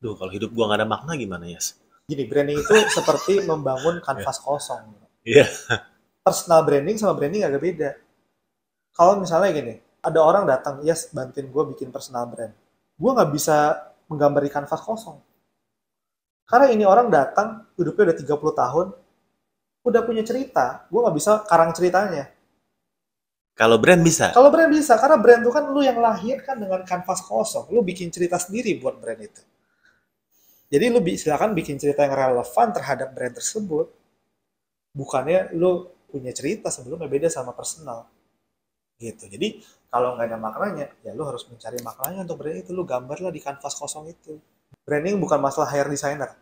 Duh, kalau hidup gua nggak ada makna gimana, Yas? Gini, branding itu seperti membangun Iya. kanvas kosong. Iya. Personal branding sama branding agak beda. Kalau misalnya gini, ada orang datang, yes, bantuin gue bikin personal brand. Gue nggak bisa menggambar di kanvas kosong. Karena ini orang datang, hidupnya udah 30 tahun, udah punya cerita, gue nggak bisa karang ceritanya. Kalau brand bisa. Kalau brand bisa, karena brand itu kan lu yang lahirkan dengan kanvas kosong. Lu bikin cerita sendiri buat brand itu. Jadi lu silakan bikin cerita yang relevan terhadap brand tersebut. Bukannya lu punya cerita sebelumnya beda sama personal. Gitu. Jadi kalau nggak ada maknanya, ya lu harus mencari maknanya untuk brand itu. Lu gambarlah di kanvas kosong itu. Branding bukan masalah hire designer.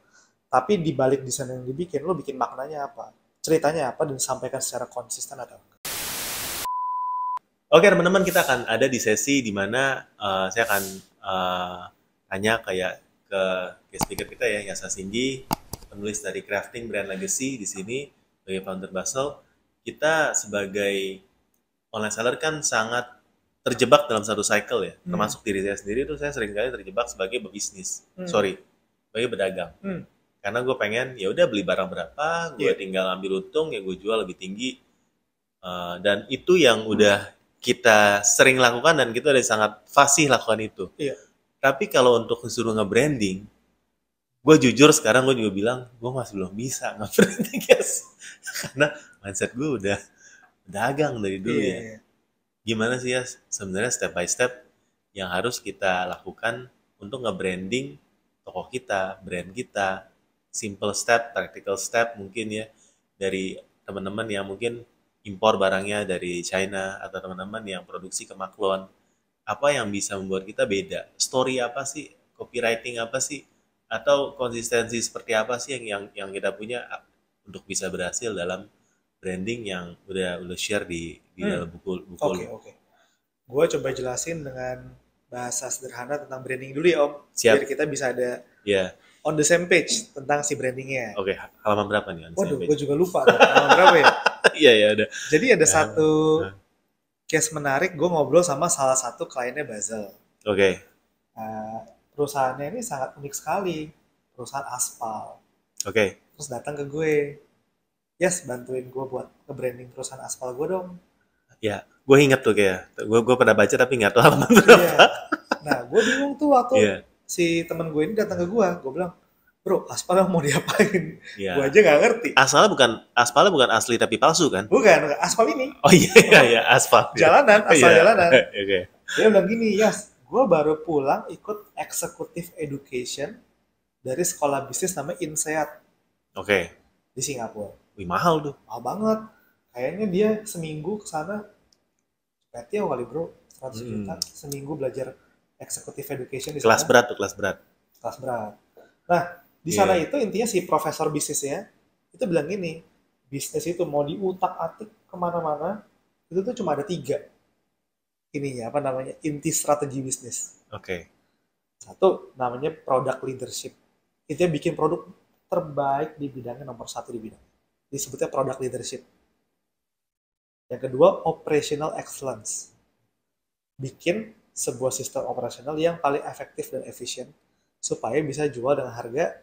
Tapi di balik desain yang dibikin, lu bikin maknanya apa? Ceritanya apa dan disampaikan secara konsisten atau enggak? Oke, teman-teman, kita akan ada di sesi di mana saya akan tanya kayak ke guest speaker kita ya, Yasa Singgi, penulis dari Crafting Brand Legacy di sini sebagai founder Basel. Kita sebagai online seller kan sangat terjebak dalam satu cycle ya, termasuk diri saya sendiri itu saya sering kali terjebak sebagai pebisnis, sebagai pedagang. Karena gue pengen ya udah beli barang berapa, gue tinggal ambil untung ya gue jual lebih tinggi. Dan itu yang udah kita sering lakukan dan kita udah sangat fasih lakukan itu. Tapi kalau untuk disuruh nge-branding, gue jujur sekarang gue juga bilang gue masih belum bisa nge-branding, guys. Karena mindset gue udah dagang dari dulu ya. Gimana sih ya sebenarnya step by step yang harus kita lakukan untuk nge-branding toko kita, brand kita, simple step, practical step mungkin ya, dari teman-teman yang mungkin impor barangnya dari China atau teman-teman yang produksi ke Maklon. Apa yang bisa membuat kita beda? Story apa sih? Copywriting apa sih? Atau konsistensi seperti apa sih yang kita punya untuk bisa berhasil dalam branding yang udah share di dalam buku Oke. Gue coba jelasin dengan bahasa sederhana tentang branding dulu ya Om. Siap. Biar kita bisa ada Ya. on the same page tentang si brandingnya. Oke, halaman berapa nih? Waduh, gue juga lupa. Halaman berapa ya? Iya ya udah. Jadi ada satu case menarik, gue ngobrol sama salah satu kliennya Basel. Oke. Perusahaannya ini sangat unik sekali, perusahaan aspal. Oke. Terus datang ke gue, yes, bantuin gue buat nge-branding perusahaan aspal gue dong. Ya, gue inget tuh kayak, gue pernah baca tapi nggak tahu halaman berapa. Nah, gue bingung tuh waktu si temen gue ini datang ke gue bilang, bro, aspal mau diapain? Gue aja nggak ngerti. Aspalnya bukan asli tapi palsu kan? Bukan, aspal ini. Oh iya, aspal. Jalanan, asal jalanan. Oke. Dia bilang gini, yes, gue baru pulang ikut executive education dari sekolah bisnis namanya INSEAD. Oke. Di Singapura. Wih, mahal tuh. Mahal banget. Kayaknya dia seminggu kesana, berarti kali bro, 100 juta seminggu belajar executive education di sana. Kelas berat tuh, kelas berat. Kelas berat. Nah, di sana itu intinya si profesor bisnisnya itu bilang gini, bisnis itu mau diutak-atik kemana-mana, itu tuh cuma ada 3 ininya, apa namanya, inti strategi bisnis. Oke. Satu, namanya product leadership. Intinya bikin produk terbaik di bidangnya, nomor 1 di bidang. Disebutnya product leadership. Yang kedua, operational excellence. Bikin sebuah sistem operasional yang paling efektif dan efisien supaya bisa jual dengan harga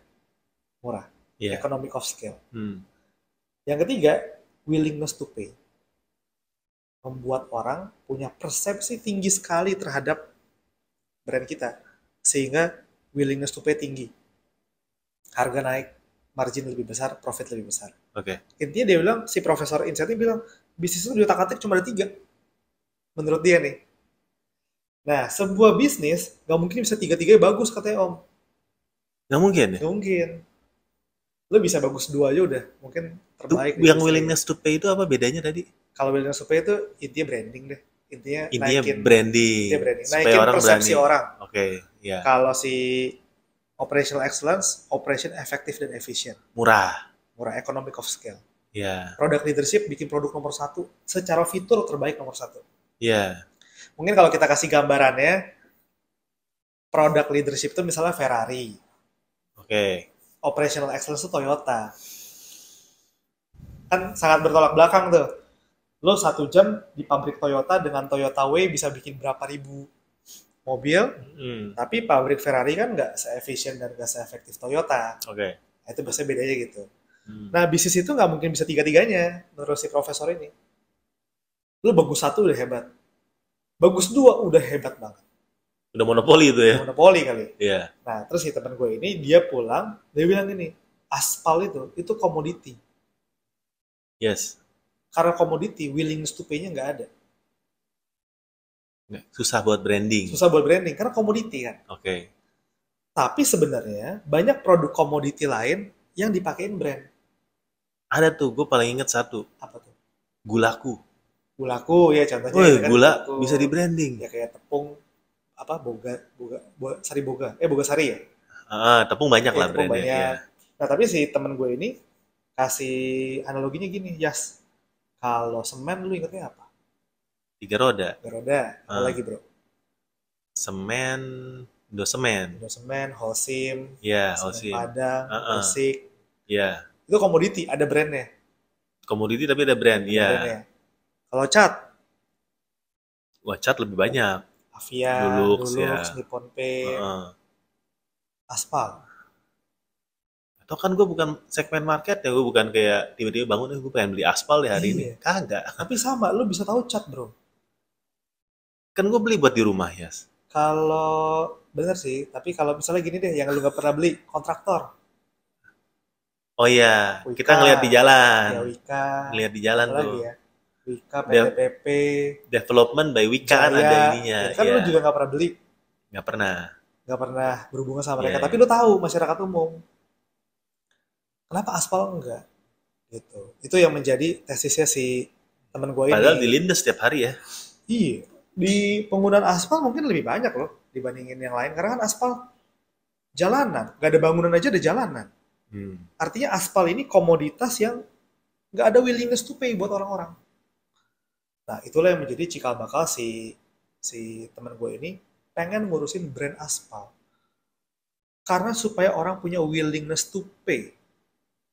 murah. Economic of scale. Yang ketiga, willingness to pay. Membuat orang punya persepsi tinggi sekali terhadap brand kita. Sehingga willingness to pay tinggi. Harga naik, margin lebih besar, profit lebih besar. Intinya dia bilang, si Profesor Insight ini bilang, bisnis itu diutak-atik cuma ada 3. Menurut dia nih. Nah, sebuah bisnis gak mungkin bisa 3-3 bagus katanya Om. Gak mungkin ya? Gak mungkin. Lo bisa bagus 2 aja udah. Mungkin terbaik. Yang willingness to pay itu apa bedanya tadi? Kalau willingness to pay itu intinya branding deh. Intinya branding. Naikin orang persepsi berani. orang. Ya. Kalau si operational excellence, operation efektif dan efisien. Murah, economic of scale. Ya. Product leadership bikin produk nomor 1 secara fitur terbaik nomor 1. Ya. Mungkin kalau kita kasih gambarannya, product leadership itu misalnya Ferrari. Operational excellence itu Toyota. Kan sangat bertolak belakang tuh. Lo 1 jam di pabrik Toyota dengan Toyota Way bisa bikin berapa ribu mobil, Hmm. tapi pabrik Ferrari kan nggak se-efisien dan nggak se-efektif Toyota. Oke. Nah, itu biasanya bedanya gitu. Hmm. Nah, bisnis itu nggak mungkin bisa tiga-tiganya menurut si profesor ini. Lu bagus satu udah hebat. Bagus dua udah hebat banget. Udah monopoli itu ya. Monopoli kali. Iya. Nah, terus si teman gue ini, dia pulang, dia bilang gini, aspal itu komoditi. Yes. Karena komoditi, willingness to pay-nya nggak ada. Susah buat branding. Susah buat branding, karena komoditi kan. Oke. Tapi sebenarnya, banyak produk komoditi lain yang dipakein brand. Ada tuh, gue paling inget satu. Apa tuh? Gulaku. Gulaku, ya contohnya. Woi, kan gula gulaku. bisa di branding. Ya kayak tepung, apa, sari boga. Boga sari ya? Tepung banyak Ya, lah tepung brandnya. banyak. Iya. Nah, tapi si temen gue ini kasih analoginya gini, Yas, kalau semen lu ingetnya apa? 3 roda. Beroda, apa Ah. lagi bro? Semen, Indosemen. Indosemen, Holcim, Iya, semen Holcim. Padang, Ah. Gresik. Iya. Itu komoditi, ada brandnya. Komoditi tapi ada brand. Ada Iya. brandnya. Kalau cat, Wah, cat lebih banyak. Avia, Dulux, ya. Nippon Paint, Heeh. Aspal. Atau kan gue bukan segmen market ya, gue bukan kayak tiba-tiba bangun, gue pengen beli aspal deh hari ini. Iya. Kagak. Tapi sama, lu bisa tahu cat bro. Kan gue beli buat di rumah ya. Kalau bener sih, tapi kalau misalnya gini deh, yang lu gak pernah beli, kontraktor. Oh iya, Wika. kita ngeliat di jalan. Ya Wika, Ngeliat di jalan apa tuh. lagi ya? Wika, Dev- PTPP, Development by Wika kan Jaya. ada ininya. Ya, kan Iya. lu juga gak pernah beli, Nggak pernah. gak pernah berhubungan sama mereka. Iya, Tapi iya. lu tahu masyarakat umum, kenapa aspal enggak? Gitu. Itu yang menjadi tesisnya si temen gue ini. Padahal di Lindes setiap hari ya. Iya, di penggunaan aspal mungkin lebih banyak loh dibandingin yang lain. Karena kan aspal jalanan, gak ada bangunan aja ada jalanan. Artinya aspal ini komoditas yang gak ada willingness to pay buat orang-orang. Nah, itulah yang menjadi cikal bakal si teman gue ini pengen ngurusin brand aspal. Karena supaya orang punya willingness to pay.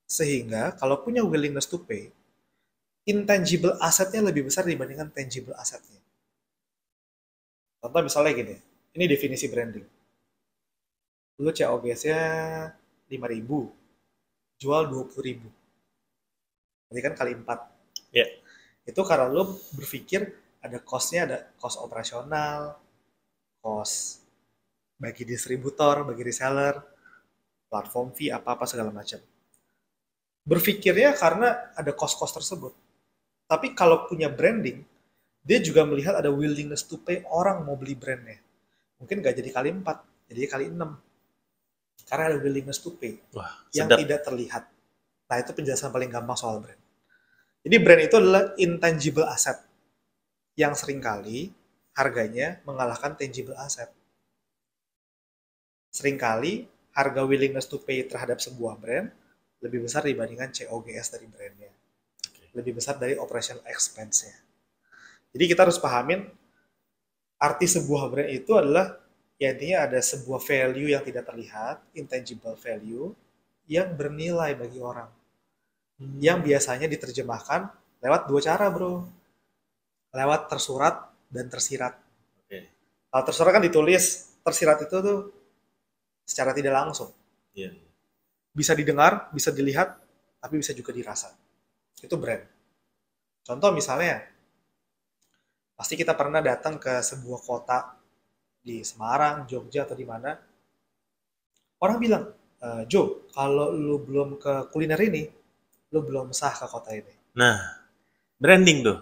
Sehingga kalau punya willingness to pay, intangible asetnya lebih besar dibandingkan tangible asetnya. Contoh misalnya gini, ini definisi branding. Lu COGS-nya 5.000, jual 20.000. Berarti kan kali 4. Ya. Itu karena lu berpikir ada cost-nya, ada cost operasional, cost bagi distributor, bagi reseller, platform fee, apa-apa segala macam. Berpikirnya karena ada cost-cost tersebut. Tapi kalau punya branding, dia juga melihat ada willingness to pay orang mau beli brandnya. Mungkin nggak jadi kali 4, jadi kali 6. Karena ada willingness to pay Wah, yang sedap. tidak terlihat. Nah, itu penjelasan paling gampang soal brand. Jadi brand itu adalah intangible asset yang seringkali harganya mengalahkan tangible asset. Seringkali harga willingness to pay terhadap sebuah brand lebih besar dibandingkan COGS dari brandnya. Lebih besar dari operational expense-nya. Jadi kita harus pahamin arti sebuah brand itu adalah ya intinya ada sebuah value yang tidak terlihat, intangible value, yang bernilai bagi orang. Yang biasanya diterjemahkan lewat 2 cara bro. Lewat tersurat dan tersirat. Oke. Kalau tersurat kan ditulis, tersirat itu tuh secara tidak langsung. Iya. Bisa didengar, bisa dilihat, tapi bisa juga dirasa. Itu brand. Contoh misalnya, pasti kita pernah datang ke sebuah kota di Semarang, Jogja, atau di mana. Orang bilang, Jo, kalau lu belum ke kuliner ini, lu belum sah ke kota ini. Nah, branding tuh.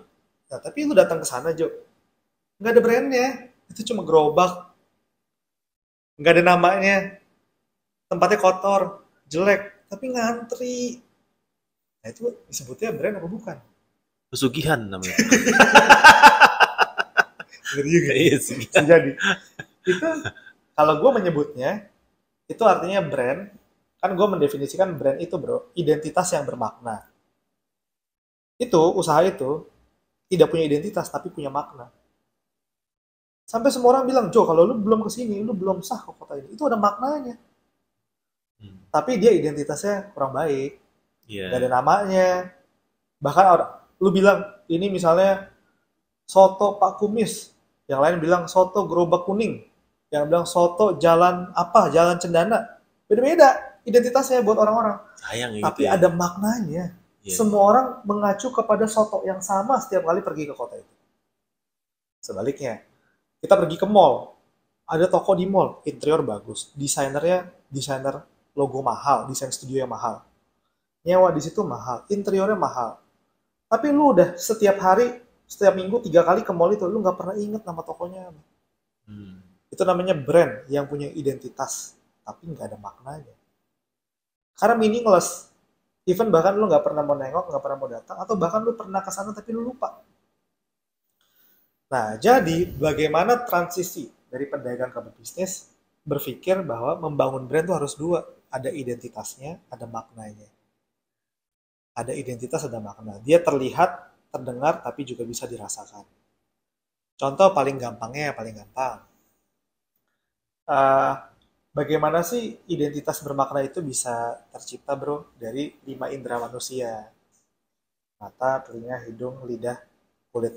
Nah, tapi lu datang ke sana, Jo. Nggak ada brandnya. Itu cuma gerobak. Nggak ada namanya. Tempatnya kotor, jelek, tapi ngantri. Nah, itu disebutnya brand apa bukan? Pesugihan namanya. Ngeri juga. Iya sih. Bisa jadi. Itu kalau gue menyebutnya, itu artinya brand. Kan gue mendefinisikan brand itu bro, identitas yang bermakna. Itu, usaha itu, tidak punya identitas, tapi punya makna. Sampai semua orang bilang, Jo, kalau lu belum kesini, lu belum sah ke kota ini. Itu ada maknanya. Tapi dia identitasnya kurang baik. Iya. Gak ada namanya. Bahkan lu bilang, ini misalnya soto Pak Kumis. Yang lain bilang soto gerobak kuning. yang bilang soto jalan apa, jalan cendana. Beda-beda identitasnya buat orang-orang. Sayang ya gitu Tapi ya. ada maknanya. Iya. Semua orang mengacu kepada soto yang sama setiap kali pergi ke kota itu. Sebaliknya, kita pergi ke mall, ada toko di mall, interior bagus, desainernya desainer logo mahal, desain studio yang mahal, nyewa di situ mahal, interiornya mahal. Tapi lu udah setiap hari, setiap minggu 3 kali ke mall itu, lu nggak pernah inget nama tokonya. Hmm. Itu namanya brand yang punya identitas, tapi nggak ada maknanya. Karena meaningless. Even bahkan lu nggak pernah mau nengok, nggak pernah mau datang, atau bahkan lu pernah ke sana tapi lu lupa. Nah, jadi bagaimana transisi dari pedagang ke bisnis berpikir bahwa membangun brand itu harus dua. Ada identitasnya, ada maknanya. Ada identitas, ada makna. Dia terlihat, terdengar, tapi juga bisa dirasakan. Contoh paling gampangnya, paling gampang. Eh, bagaimana sih identitas bermakna itu bisa tercipta, bro? Dari 5 indera manusia. Mata, telinga, hidung, lidah, kulit.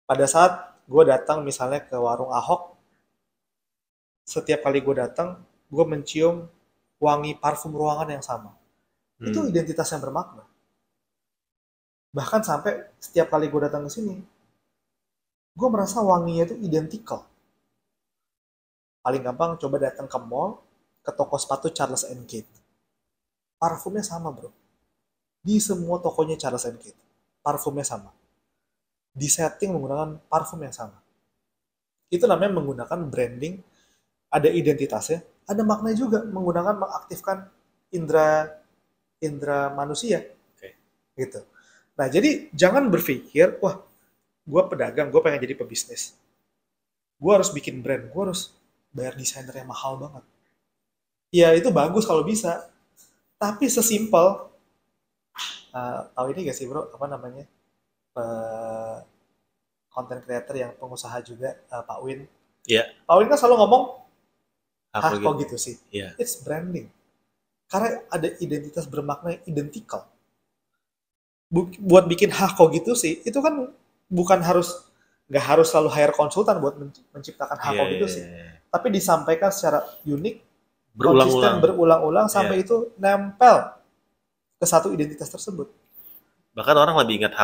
Pada saat gue datang misalnya ke warung Ahok, setiap kali gue datang, gue mencium wangi parfum ruangan yang sama. Itu Hmm. identitas yang bermakna. Bahkan sampai setiap kali gue datang ke sini, gue merasa wanginya itu identical. Paling gampang coba datang ke mall, ke toko sepatu Charles and Kate. Parfumnya sama, bro. Di semua tokonya Charles and Kate. Parfumnya sama. Di setting menggunakan parfum yang sama. Itu namanya menggunakan branding, ada identitasnya, ada makna juga menggunakan mengaktifkan indera indera manusia. Oke. Gitu. Nah, jadi jangan berpikir, wah, gue pedagang, gue pengen jadi pebisnis. Gue harus bikin brand, gue harus bayar desainer yang mahal banget. Ya, itu bagus kalau bisa. Tapi sesimpel, tahu ini gak sih bro, apa namanya, content creator yang pengusaha juga, Pak Win. Iya. Pak Win kan selalu ngomong, Aku kok gitu sih? Iya. It's branding. Karena ada identitas bermakna yang identical. Buat bikin kok gitu sih, itu kan bukan harus, nggak harus selalu hire konsultan buat menciptakan Iya, kok gitu iya, sih. iya. Tapi disampaikan secara unik, konsisten, Berulang-ulang. berulang-ulang, Iya. sampai itu nempel ke satu identitas tersebut. Bahkan orang lebih ingat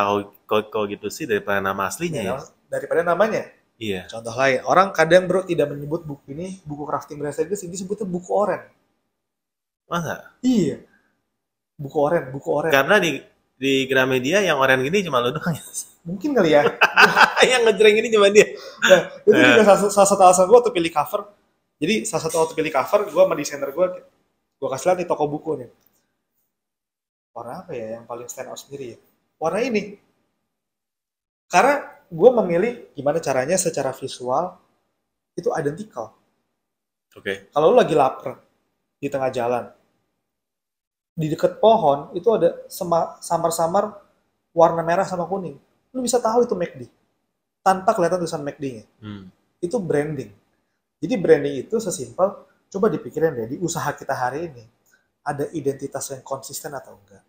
kok gitu sih daripada nama aslinya ya. Ya, daripada namanya. Iya. Contoh lain, orang kadang bro tidak menyebut buku ini buku crafting Bracelet, ini disebutnya buku oren. Masa? Iya, buku oren, buku oren. Karena di Gramedia yang oranye gini cuma lo doang ya. Mungkin kali ya. Yang ngejreng ini cuma dia. Nah, itu juga salah satu alasan gue untuk pilih cover. Jadi salah satu waktu pilih cover, gue sama desainer gue kasih lihat nih toko buku nih. Warna apa ya yang paling stand out sendiri ya? Warna ini. Karena gue memilih gimana caranya secara visual itu identical. Oke. Kalau lu lagi lapar di tengah jalan, di dekat pohon itu ada samar-samar warna merah sama kuning. Lu bisa tahu itu McD tanpa kelihatan tulisan McD-nya. Hmm. Itu branding. Jadi branding itu sesimpel, coba dipikirin deh, di usaha kita hari ini, ada identitas yang konsisten atau enggak?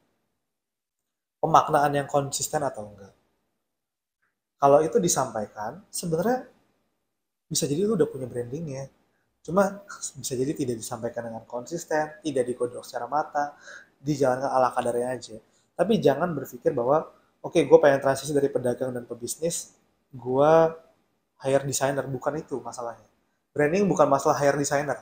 Pemaknaan yang konsisten atau enggak? Kalau itu disampaikan, sebenarnya bisa jadi lu udah punya brandingnya. Cuma bisa jadi tidak disampaikan dengan konsisten, tidak digodok secara matang, dijalankan ala kadarnya aja. Tapi jangan berpikir bahwa, oke, gue pengen transisi dari pedagang dan pebisnis, gue hire designer. Bukan itu masalahnya. Branding bukan masalah hire designer.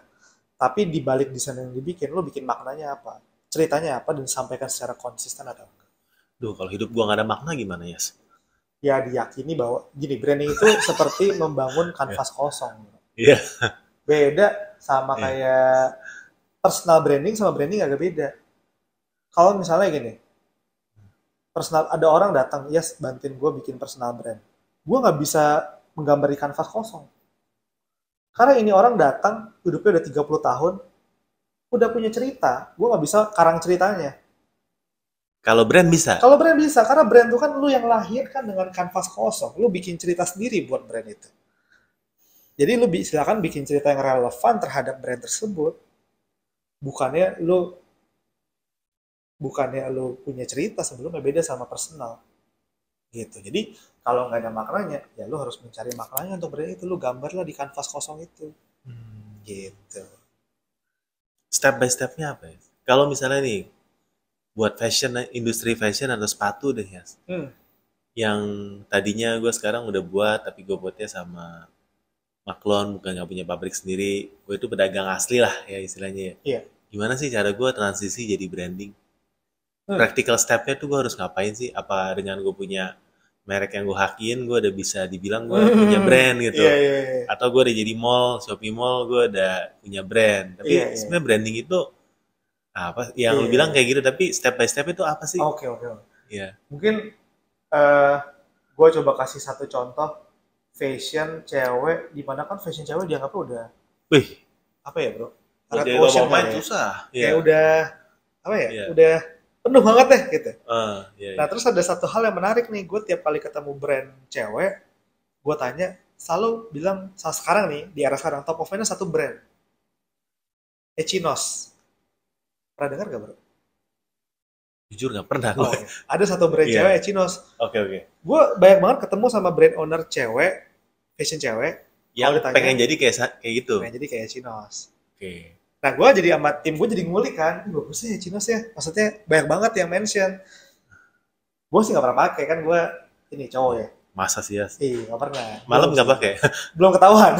Tapi di balik desain yang dibikin, lo bikin maknanya apa, ceritanya apa, dan disampaikan secara konsisten atau enggak. Duh, kalau hidup gua nggak ada makna gimana ya? Ya diyakini bahwa, gini, branding itu seperti membangun Iya. kanvas kosong. Iya. Beda sama Iya. kayak personal branding sama branding agak beda. Kalau misalnya gini, personal, ada orang datang, yes, bantuin gue bikin personal brand. Gue nggak bisa menggambar di kanvas kosong. Karena ini orang datang, hidupnya udah 30 tahun, udah punya cerita, gue nggak bisa karang ceritanya. Kalau brand bisa. Kalau brand bisa, karena brand itu kan lu yang lahirkan dengan kanvas kosong. Lu bikin cerita sendiri buat brand itu. Jadi lu silakan bikin cerita yang relevan terhadap brand tersebut. Bukannya lu punya cerita sebelumnya, beda sama personal. gitu. Jadi kalau nggak ada maknanya, ya lu harus mencari maknanya untuk brand itu. Lu gambarlah di kanvas kosong itu, gitu. Step by stepnya apa ya? Kalau misalnya nih buat fashion, industri fashion atau sepatu deh ya, Hmm, yang tadinya gue sekarang udah buat tapi gue buatnya sama maklon, bukan nggak punya pabrik sendiri, gue itu pedagang asli lah ya istilahnya ya. iya. Gimana sih cara gue transisi jadi branding? Hmm. Practical stepnya tuh gue harus ngapain sih? Apa dengan gue punya merek yang gue hakiin, gue udah bisa dibilang gue punya brand gitu? Iya, iya, iya. Atau gue udah jadi mall, Shopee Mall, gue udah punya brand. Tapi Iya, iya. sebenarnya branding itu apa? Yang lu Iya, bilang iya. kayak gitu, tapi step by step itu apa sih? Oke, oke, oke. Iya. Mungkin eh gue coba kasih satu contoh fashion cewek, di mana kan fashion cewek dianggapnya udah Wih, apa ya bro? buat Red jadi top ocean of mind kali ya. susah. Iya. Kayak udah apa ya? Iya. Udah penuh banget deh gitu. Iya, Nah iya. terus ada satu hal yang menarik nih, gue tiap kali ketemu brand cewek, gue tanya, selalu bilang sekarang nih di era sekarang top of mind satu brand, Echinos. Pernah dengar gak bro? Jujur nggak pernah Oh, gue. oke. Ada satu brand Iya. cewek Echinos. Oke, oke. Gue banyak banget ketemu sama brand owner cewek, fashion cewek. Yang Kalau ditanya, pengen jadi kayak gitu. pengen jadi kayak Echinos. Oke. Nah, gue jadi sama tim gue jadi ngulik kan, "Ih, bagus ya Chinos ya." Maksudnya banyak banget yang mention. Gue sih nggak pernah pakai kan, gue ini cowok ya. Masa sih ya? Nggak pernah. Malam Belum nggak sih. pakai? Belum ketahuan.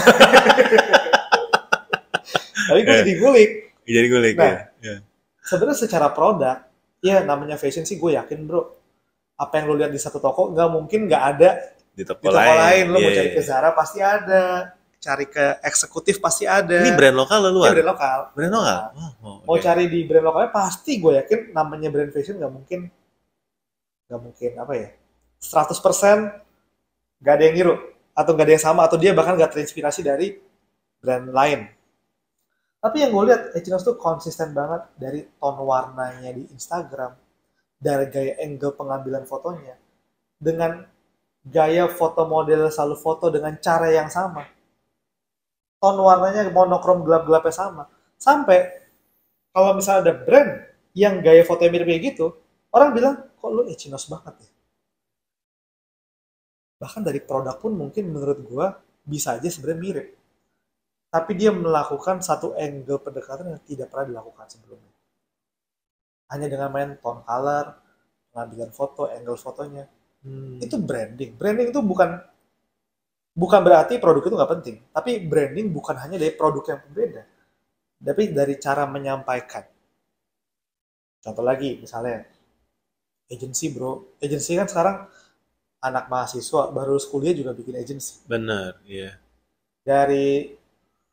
Tapi gue jadi ngulik. Jadi ngulik Nah, ya. Iya. sebenarnya secara produk, ya namanya fashion sih gue yakin bro. Apa yang lo lihat di satu toko, nggak mungkin nggak ada Di di toko toko lain. Lo Iya, mau cari iya. ke Zara pasti ada. Cari ke eksekutif pasti ada. Ini brand lokal atau Ini luar? brand lokal. Brand lokal? Nah, Oh, mau oke. cari di brand lokalnya pasti gue yakin namanya brand fashion nggak mungkin apa ya 100% nggak ada yang niru atau nggak ada yang sama atau dia bahkan nggak terinspirasi dari brand lain. Tapi yang gue lihat Echinos tuh konsisten banget dari tone warnanya di Instagram, dari gaya angle pengambilan fotonya, dengan gaya foto model selalu foto dengan cara yang sama, tone warnanya monokrom gelap-gelapnya sama, sampai kalau misalnya ada brand yang gaya fotonya mirip kayak gitu, orang bilang kok lu Echinos banget ya. Bahkan dari produk pun mungkin menurut gua bisa aja sebenarnya mirip. Tapi dia melakukan satu angle pendekatan yang tidak pernah dilakukan sebelumnya. Hanya dengan main tone color, pengambilan foto, angle fotonya. Itu branding. Branding itu bukan bukan berarti produk itu nggak penting. Tapi branding bukan hanya dari produk yang berbeda. Tapi dari cara menyampaikan. Contoh lagi, misalnya agency bro. Agency kan sekarang anak mahasiswa baru lulus kuliah juga bikin agency. Bener, iya. Dari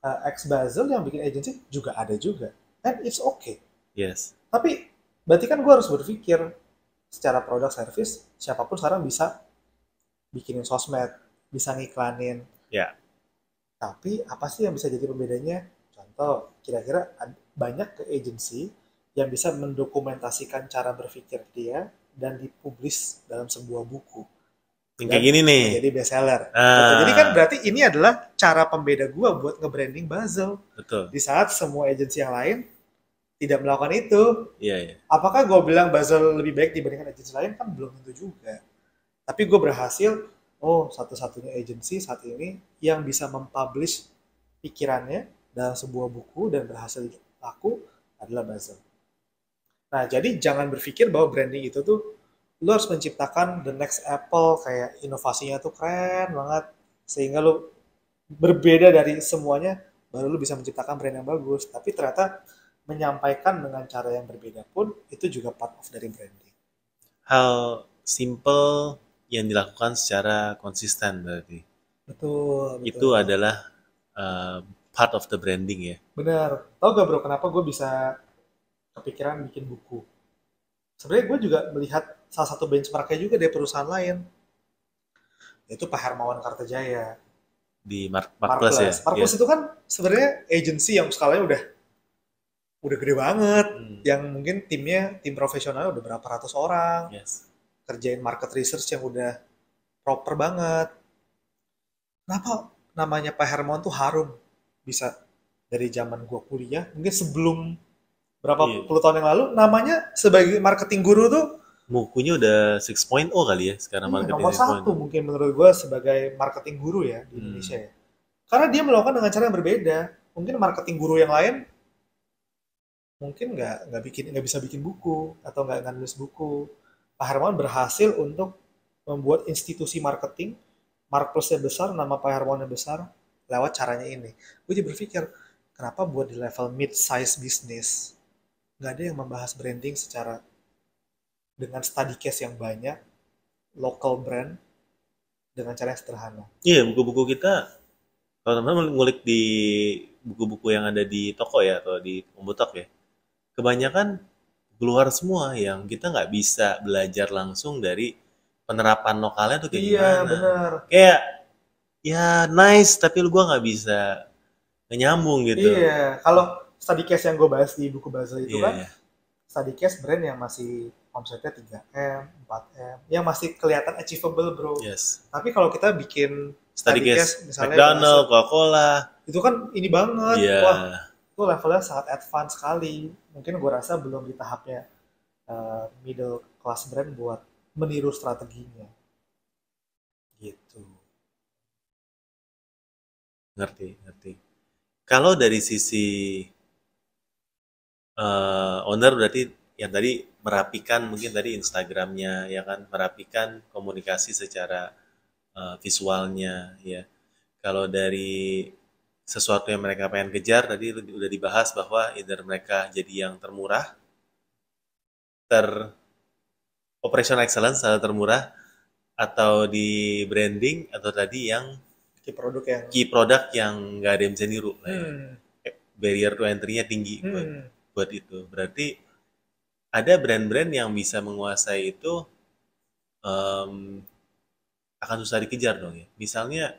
ex Basel yang bikin agency juga ada juga. And it's okay. Yes. Tapi berarti kan gue harus berpikir secara produk service, siapapun sekarang bisa bikinin sosmed, bisa ngiklanin. Ya. Tapi apa sih yang bisa jadi pembedanya? Contoh, kira-kira banyak ke agency yang bisa mendokumentasikan cara berpikir dia dan dipublish dalam sebuah buku. Yang kayak gini nih. Jadi best seller. Ah. Jadi kan berarti ini adalah cara pembeda gua buat nge-branding Basel. Betul. Di saat semua agensi yang lain tidak melakukan itu. Iya, iya. Apakah gue bilang Basel lebih baik dibandingkan agensi lain? Kan belum tentu juga. Tapi gue berhasil, satu-satunya agensi saat ini yang bisa mempublish pikirannya dalam sebuah buku dan berhasil laku adalah Basel. Nah, jadi jangan berpikir bahwa branding itu tuh lu harus menciptakan the next Apple, kayak inovasinya tuh keren banget sehingga lu berbeda dari semuanya, baru lu bisa menciptakan brand yang bagus. Tapi ternyata menyampaikan dengan cara yang berbeda pun itu juga part of dari branding. Hal simple yang dilakukan secara konsisten berarti. Betul. Itu adalah part of the branding ya. Benar. Tahu gak bro, kenapa gue bisa kepikiran bikin buku? Sebenarnya gue juga melihat salah satu benchmarknya juga dari perusahaan lain, yaitu Pak Hermawan Kartajaya. Di Marketplace ya. Marketplace itu kan sebenarnya agensi yang skalanya udah gede banget, yang mungkin tim profesionalnya udah berapa ratus orang, Yes. kerjain market research yang udah proper banget. Kenapa namanya Pak Hermawan tuh harum? Bisa dari zaman gua kuliah, mungkin sebelum berapa puluh tahun yang lalu, namanya sebagai marketing guru tuh Mukunya udah 6.0 kali ya sekarang, Iya, marketing nomor satu 6.0. mungkin menurut gue sebagai marketing guru ya di Indonesia Hmm. ya. Karena dia melakukan dengan cara yang berbeda. Mungkin marketing guru yang lain mungkin nggak bisa bikin buku atau nggak nulis buku. Pak Hermawan berhasil untuk membuat institusi marketing, marketplace besar, nama Pak Hermawan yang besar lewat caranya ini. Gue jadi berpikir, kenapa buat di level mid-size business nggak ada yang membahas branding secara dengan study case yang banyak, local brand dengan cara yang sederhana. Iya, buku-buku kita kalau teman-teman ngulik di buku-buku yang ada di toko ya atau di Komputok ya, kebanyakan keluar semua yang kita nggak bisa belajar langsung dari penerapan lokalnya tuh kayak Iya, gimana. benar. Kayak ya nice tapi lu gua nggak bisa nyambung gitu. Iya, kalau study case yang gue bahas di buku Basel itu Iya, kan iya. study case brand yang masih omsetnya 3M, 4M, yang masih kelihatan achievable bro. Yes. Tapi kalau kita bikin Study study case case misalnya bahasa, McDonald, Coca-Cola. itu kan ini banget, Iya, wah itu levelnya sangat advance sekali. Mungkin gue rasa belum di tahapnya middle class brand buat meniru strateginya. Gitu. ngerti, ngerti. Kalau dari sisi owner berarti yang tadi merapikan mungkin tadi Instagramnya ya kan, merapikan komunikasi secara visualnya ya. Kalau dari sesuatu yang mereka pengen kejar tadi udah dibahas bahwa either mereka jadi yang termurah, ter operational excellence atau termurah, atau di branding, atau tadi yang Bikin produk yang key product yang nggak ada yang bisa niru lah ya. hmm, Barrier to entry-nya tinggi buat hmm, itu. Berarti ada brand-brand yang bisa menguasai itu, em, akan susah dikejar dong ya. Misalnya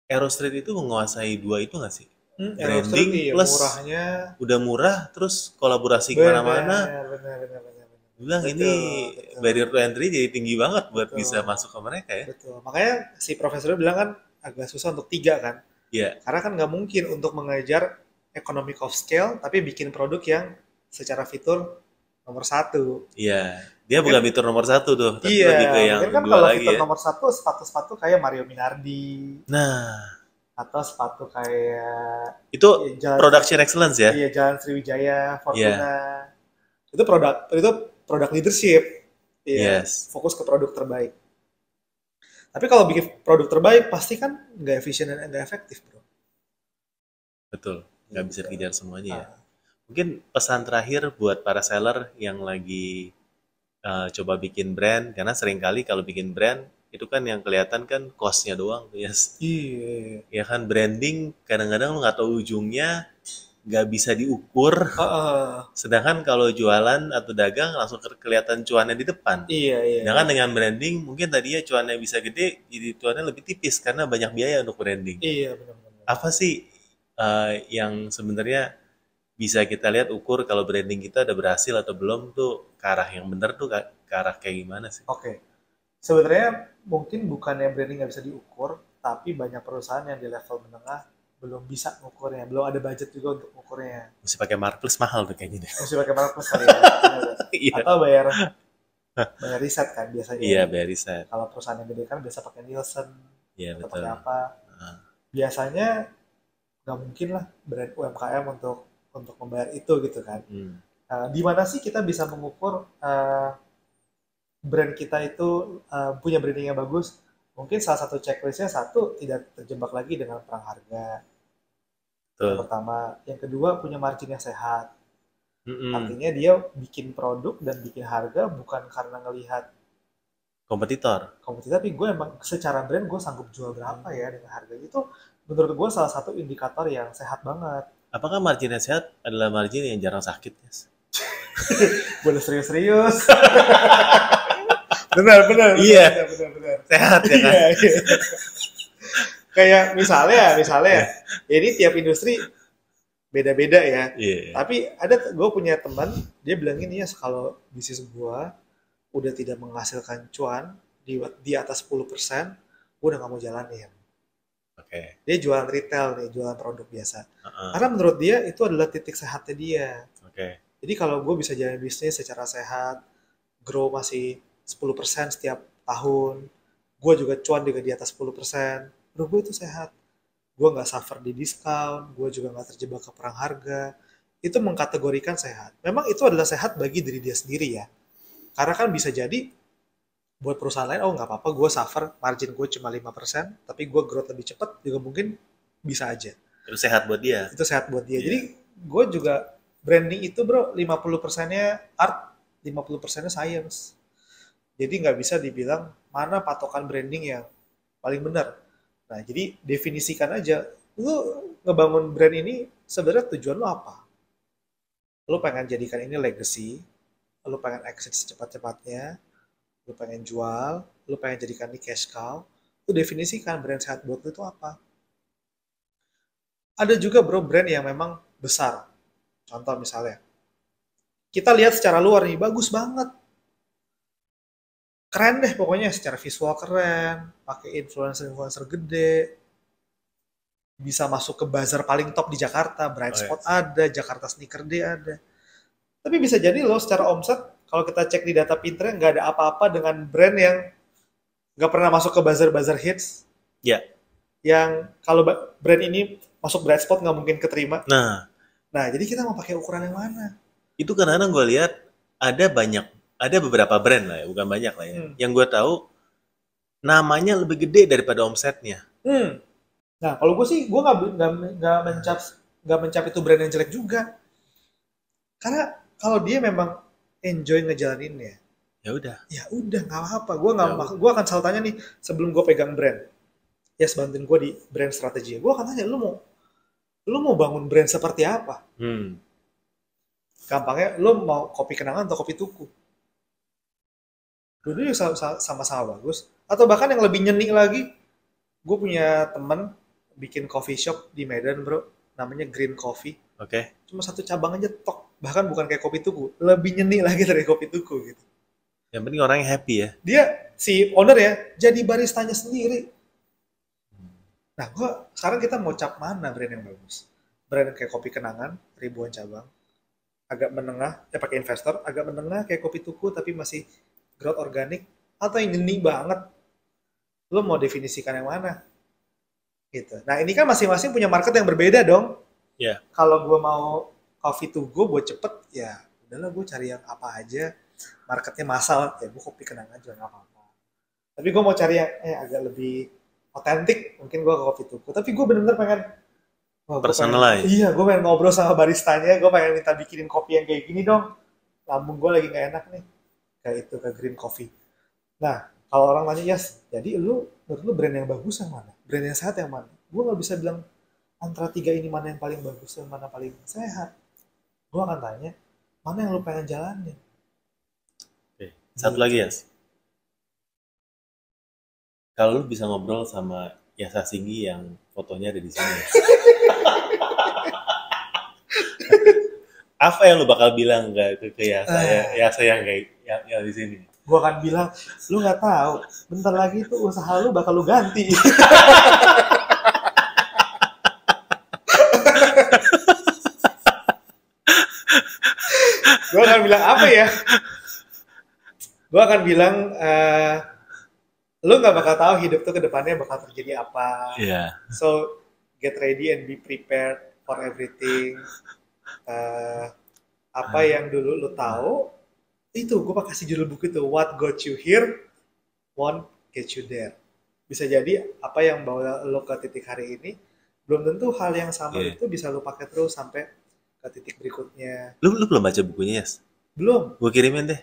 Aero Street itu menguasai dua itu nggak sih? Aerostrip Branding iya plus murahnya udah murah, terus kolaborasi kemana-mana. benar benar benar benar benar. Bilang ini Betul, betul. barrier to entry jadi tinggi banget buat bisa Betul, masuk ke mereka ya. betul. Makanya si profesornya bilang kan agak susah untuk tiga kan. Iya, Karena kan nggak mungkin untuk mengejar economic of scale, tapi bikin produk yang secara fitur nomor satu. iya. Dia bukan Mungkin, fitur nomor satu tuh, tapi iya, lebih ke yang mungkin kan dua kalau lagi fitur ya. nomor satu, sepatu-sepatu kayak Mario Minardi, Nah, atau sepatu kayak itu ya, Jalan, production excellence ya. iya, Jalan Sriwijaya, Iya, Fortuna. Itu produk leadership. Iya, yes, fokus ke produk terbaik. Tapi kalau bikin produk terbaik, pasti kan nggak efisien dan nggak efektif, bro. betul. Nggak bisa Gitu. dikejar semuanya ya. Ah, Mungkin pesan terakhir buat para seller yang lagi coba bikin brand, karena seringkali kalau bikin brand itu kan yang kelihatan kan cost-nya doang, yes. iya. Ya kan branding kadang-kadang lu nggak tahu ujungnya, nggak bisa diukur. Ah, Sedangkan kalau jualan atau dagang langsung kelihatan cuannya di depan. iya, iya, Sedangkan iya. dengan branding mungkin tadinya cuannya bisa gede, jadi cuannya lebih tipis karena banyak biaya untuk branding. Iya, benar-benar. Apa sih yang sebenarnya bisa kita lihat ukur kalau branding kita udah berhasil atau belum tuh, ke arah yang benar tuh ke arah kayak gimana sih? Oke. Sebenarnya mungkin bukannya branding nggak bisa diukur, tapi banyak perusahaan yang di level menengah belum bisa mengukurnya, belum ada budget juga untuk mengukurnya. Mesti pakai marketplace mahal tuh kayaknya deh. Mesti pakai marketplace kali ya. Benar. Iya. Atau bayar bayar riset kan biasanya. Iya, bayar riset. Kalau perusahaan yang gede kan biasa pakai Nielsen Iya, atau betul. pakai apa. Heeh. Biasanya nggak mungkin lah brand UMKM untuk membayar itu gitu kan. Hmm. Di mana sih kita bisa mengukur brand kita itu punya branding yang bagus? Mungkin salah satu checklistnya satu tidak terjebak lagi dengan perang harga. Yang Betul. pertama, yang kedua punya margin yang sehat. Mm-mm. Artinya dia bikin produk dan bikin harga bukan karena ngelihat Kompetitor. kompetitif, tapi gue emang secara brand gue sanggup jual berapa ya dengan harganya itu menurut gue salah satu indikator yang sehat banget. Apakah margin yang sehat adalah margin yang jarang sakit, Yes? Boleh serius-serius. benar, benar, Iya. benar, benar, benar. Sehat ya kan? Iya, iya. Kayak misalnya, Iya. ini tiap industri beda-beda ya. Iya. Tapi gue punya teman, dia bilang gini ya, kalau bisnis gue udah tidak menghasilkan cuan di atas 10%, gue udah nggak mau jalanin. Oke. Dia jualan retail nih, jualan produk biasa. Heeh. Karena menurut dia itu adalah titik sehatnya dia. Oke. Jadi kalau gue bisa jalan bisnis secara sehat, grow masih 10% setiap tahun. Gue juga cuan juga di atas 10%. Menurut gue itu sehat. Gue nggak suffer di diskon, gue juga nggak terjebak ke perang harga. Itu mengkategorikan sehat. Memang itu adalah sehat bagi diri dia sendiri ya. Karena kan bisa jadi buat perusahaan lain, oh nggak apa-apa, gue suffer, margin gue cuma 5%, tapi gue growth lebih cepat, juga mungkin bisa aja. Itu sehat buat dia. Itu sehat buat dia. Iya. Jadi gue juga branding itu bro, 50%-nya art, 50%-nya science. Jadi nggak bisa dibilang mana patokan branding yang paling benar. Nah, jadi definisikan aja, lu ngebangun brand ini sebenarnya tujuan lu apa? Lu pengen jadikan ini legacy, lu pengen exit secepat-cepatnya, lu pengen jual, lu pengen jadikan ini cash cow, lu definisikan brand sehat buat lu itu apa. Ada juga bro brand yang memang besar. Contoh misalnya, kita lihat secara luar nih, bagus banget. Keren deh pokoknya, secara visual keren, pakai influencer-influencer gede, bisa masuk ke bazar paling top di Jakarta, Bright Spot ada, Jakarta Sneaker Day ada. Tapi bisa jadi loh secara omset, kalau kita cek di data Pinterest, nggak ada apa-apa dengan brand yang nggak pernah masuk ke bazar-bazar hits. Ya. Yang kalau brand ini masuk Bright Spot nggak mungkin keterima. Nah, jadi kita mau pakai ukuran yang mana? itu kadang-kadang gue lihat ada beberapa brand lah ya, bukan banyak lah ya. Yang gue tahu namanya lebih gede daripada omsetnya. Nah, kalau gue sih, gue nggak mencap itu brand yang jelek juga. Karena kalau dia memang enjoy ngejalaninnya, ya udah nggak apa-apa. Gue akan selalu tanya nih sebelum gue pegang brand, bantuin gue di brand strategi. Gue akan tanya, lu mau bangun brand seperti apa? Gampangnya, lu mau kopi kenangan atau kopi tuku? Dua-duanya sama-sama bagus. Atau bahkan yang lebih nyenik lagi, gue punya temen bikin coffee shop di Medan bro, namanya Green Coffee. Cuma satu cabang aja tok, bahkan bukan kayak kopi tuku, lebih nyenik lagi dari kopi tuku gitu. Yang penting orangnya happy ya. Dia si owner ya jadi baristanya sendiri. Nah, sekarang kita mau cap mana brand yang bagus? Brand kayak kopi kenangan, ribuan cabang, agak menengah, pakai investor, agak menengah kayak kopi tuku tapi masih growth organik, atau yang nyenik banget? Lo mau definisikan yang mana? Gitu. Nah, ini kan masing-masing punya market yang berbeda dong. Yeah. Kalau gue mau coffee to go buat cepet, ya udahlah gue cari yang apa aja. Marketnya massal, ya gue kopi kenangan juga nggak apa-apa. Tapi gue mau cari yang agak lebih otentik, mungkin gue ke coffee to go. Tapi gue bener-bener pengen personalize. Iya, gue pengen ngobrol sama baristanya, gue pengen minta bikinin kopi yang kayak gini dong. Lambung gue lagi nggak enak nih. Kayak itu, ke Green Coffee. Nah, kalau orang nanya, jadi menurut lu brand yang bagus yang mana? Brand yang sehat yang mana? Gue nggak bisa bilang antara tiga ini mana yang paling bagus dan mana paling sehat. Gue akan tanya, mana yang lu pengen jalanin? Satu lagi kalau lu bisa ngobrol sama Yasa Singgi yang fotonya ada di sini. Apa yang lu bakal bilang ke Yasa Yasa yang kayak yang di sini? Gue akan bilang, lu nggak tahu, bentar lagi tuh usaha lu bakal lu ganti. Gue akan bilang apa ya? Gue akan bilang, lu nggak bakal tahu hidup tuh ke depannya bakal terjadi apa. Yeah. So, get ready and be prepared for everything. Apa yang dulu lu tahu, itu gue kasih judul buku itu, What Got You Here Won't Get You There. Bisa jadi apa yang bawa lo ke titik hari ini, belum tentu hal yang sama itu bisa lo pakai terus sampai ke titik berikutnya. Lu belum baca bukunya, Yas? Belum. Gue kirimin deh.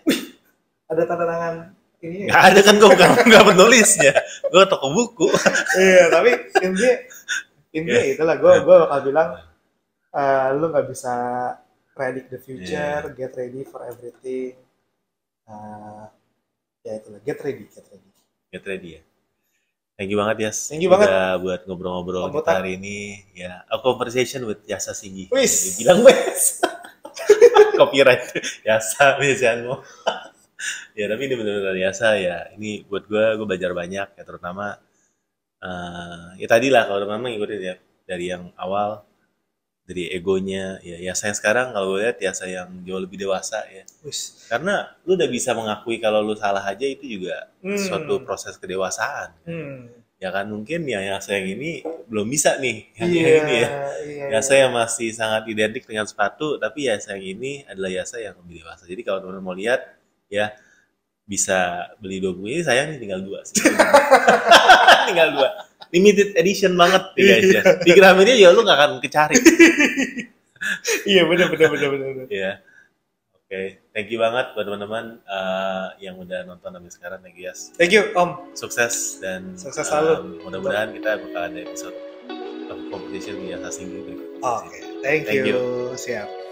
Ada tanda tangan ini? Nggak ada kan, gue nggak penulisnya. Gue toko buku. Iya, tapi intinya itulah. Gue bakal bilang, lu nggak bisa predict the future, get ready for everything. Ya itulah, get ready ya. Thank you banget, Yas. Thank you banget buat ngobrol-ngobrol kita hari ini. Ya, a conversation with Yasa Singgi. Wis. Bilang wes. Copyright Yasa biasanya. Ya, tapi ini benar-benar Yasa ya. Ini buat gue belajar banyak ya, terutama ya tadi lah kalau teman-teman ngikutin ya dari yang awal dari egonya. Ya saya sekarang kalau gue lihat Yasa yang jauh lebih dewasa ya. Wis. Karena lu udah bisa mengakui kalau lu salah aja, itu juga suatu Hmm. proses kedewasaan. Hmm. Ya kan, mungkin ya Yasa yang ini belum bisa nih, yang Iya, ini ya. iya, Yasa iya. yang masih sangat identik dengan sepatu, tapi Yasa yang ini adalah Yasa yang lebih dewasa. Jadi kalau teman-teman mau lihat ya, bisa beli 2 buku ini. Sayang nih tinggal 2 sih. Tinggal 2. Limited edition banget nih guys ya. Di Gramedia ya lu gak akan kecari. Iya, benar benar benar benar. Ya. Oke, thank you banget buat teman-teman yang udah nonton sampai sekarang. Thank you, Yas. Thank you, Om. Sukses dan Sukses selalu. mudah-mudahan kita bakal ada episode of competition di Yasa Singgi berikutnya. Oke, thank Thank you. Siap.